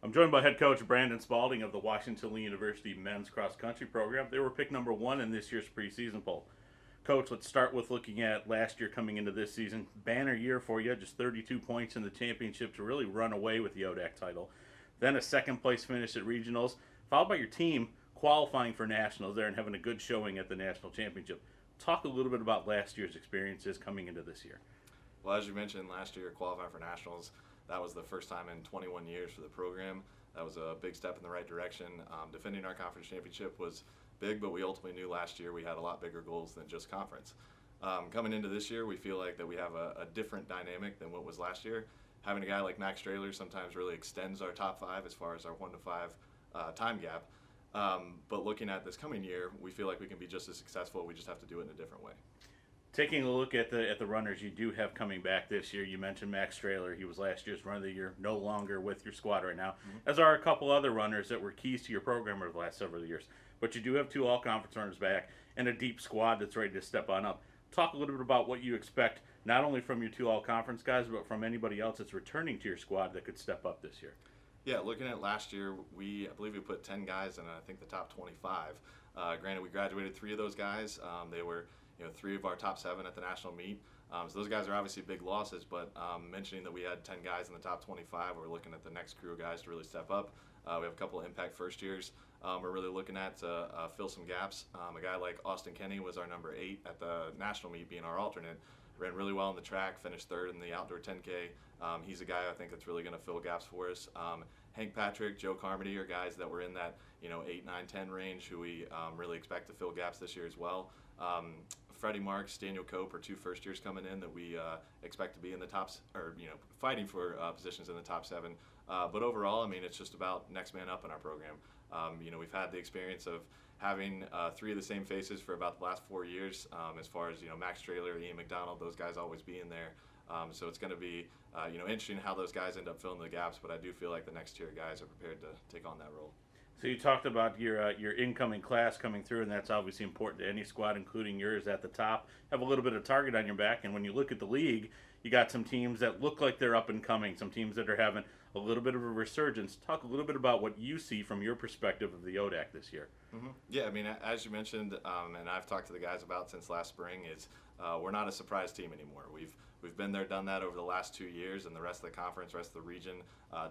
I'm joined by head coach Brandon Spalding of the Washington Lee University men's cross country program. They were picked number one in this year's preseason poll. Coach, let's start with looking at last year coming into this season. Banner year for you, just 32 points in the championship to really run away with the ODAC title. Then a second place finish at regionals, followed by your team qualifying for nationals there and having a good showing at the national championship. Talk a little bit about last year's experiences coming into this year. Well, as you mentioned, last year qualifying for nationals, that was the first time in 21 years for the program. That was a big step in the right direction. Defending our conference championship was big, but we ultimately knew last year we had a lot bigger goals than just conference. Coming into this year, we feel like that we have a different dynamic than what was last year. Having a guy like Max Strahler sometimes really extends our top five as far as our 1 to 5 time gap. But looking at this coming year, we feel like we can be just as successful. We just have to do it in a different way. Taking a look at the runners you do have coming back this year, you mentioned Max Strahler. He was last year's run of the year, no longer with your squad right now, as are a couple other runners that were keys to your program over the last several years. But you do have two all-conference runners back and a deep squad that's ready to step on up. Talk a little bit about what you expect, not only from your two all-conference guys, but from anybody else that's returning to your squad that could step up this year. Yeah, looking at last year, I believe we put 10 guys in, I think, the top 25. Granted, we graduated 3 of those guys. They were 3 of our top 7 at the national meet. So those guys are obviously big losses, but mentioning that we had 10 guys in the top 25, we're looking at the next crew of guys to really step up. We have a couple of impact first years we're really looking at to fill some gaps. A guy like Austin Kenny was our number 8 at the national meet, being our alternate. Ran really well in the track, finished 3rd in the outdoor 10K. He's a guy I think that's really going to fill gaps for us. Hank Patrick, Joe Carmody are guys that were in that 8, 9, 10 range who we really expect to fill gaps this year as well. Freddie Marks, Daniel Cope are 2 first years coming in that we expect to be in the tops, or fighting for positions in the top 7. But overall, I mean, it's just about next man up in our program. We've had the experience of having 3 of the same faces for about the last 4 years, as far as Max Strahler, Ian McDonald, those guys always being there. So it's going to be interesting how those guys end up filling the gaps. But I do feel like the next tier guys are prepared to take on that role. So you talked about your incoming class coming through, and that's obviously important to any squad, including yours at the top. Have a little bit of target on your back, and when you look at the league, you got some teams that look like they're up and coming, some teams that are having a little bit of a resurgence. Talk a little bit about what you see from your perspective of the ODAC this year. Yeah, I mean, as you mentioned, and I've talked to the guys about since last spring, is we're not a surprise team anymore. We've been there, done that over the last 2 years, and the rest of the conference, rest of the region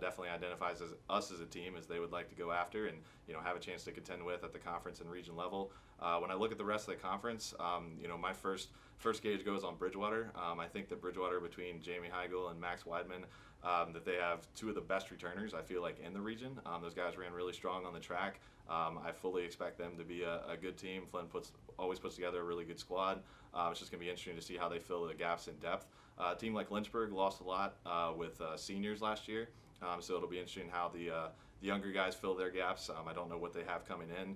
definitely identifies us as a team as they would like to go after and have a chance to contend with at the conference and region level. When I look at the rest of the conference, my first gauge goes on Bridgewater. I think that Bridgewater, between Jamie Heigl and Max Weidman, that they have 2 of the best returners, I feel like, in the region. Those guys ran really strong on the track. I fully expect them to be a good team. Flynn always puts together a really good squad. It's just going to be interesting to see how they fill the gaps in depth. A team like Lynchburg lost a lot with seniors last year, so it'll be interesting how the younger guys fill their gaps. I don't know what they have coming in.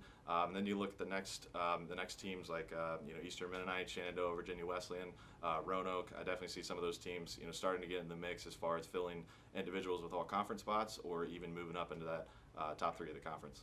Then you look at the next teams like Eastern Mennonite, Shenandoah, Virginia Wesleyan, Roanoke. I definitely see some of those teams starting to get in the mix as far as filling individuals with all conference spots, or even moving up into that top 3 of the conference.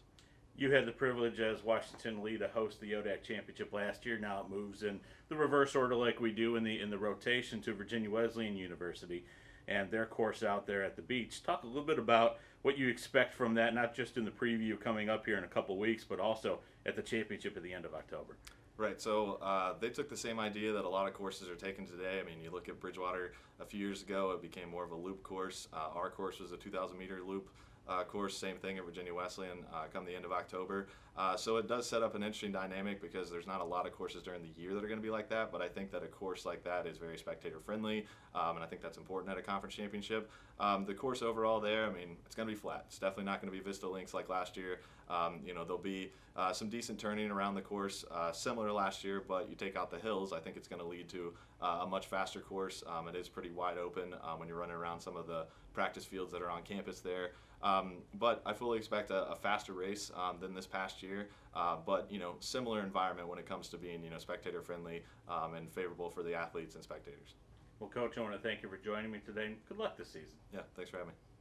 You had the privilege as Washington Lee to host the ODAC championship last year. Now it moves in the reverse order like we do in the rotation to Virginia Wesleyan University and their course out there at the beach. Talk a little bit about what you expect from that, not just in the preview coming up here in a couple weeks, but also at the championship at the end of October. Right, so they took the same idea that a lot of courses are taking today. I mean, you look at Bridgewater a few years ago, it became more of a loop course. Our course was a 2,000-meter loop course, same thing at Virginia Wesleyan come the end of October. So it does set up an interesting dynamic because there's not a lot of courses during the year that are going to be like that, but I think that a course like that is very spectator friendly, and I think that's important at a conference championship. The course overall there, I mean, it's going to be flat. It's definitely not going to be Vista Links like last year. There'll be some decent turning around the course, similar to last year, but you take out the hills, I think it's going to lead to a much faster course. It is pretty wide open when you're running around some of the practice fields that are on campus there. But I fully expect a faster race than this past year, but similar environment when it comes to being spectator friendly and favorable for the athletes and spectators. Well, Coach, I want to thank you for joining me today, and good luck this season. Yeah, thanks for having me.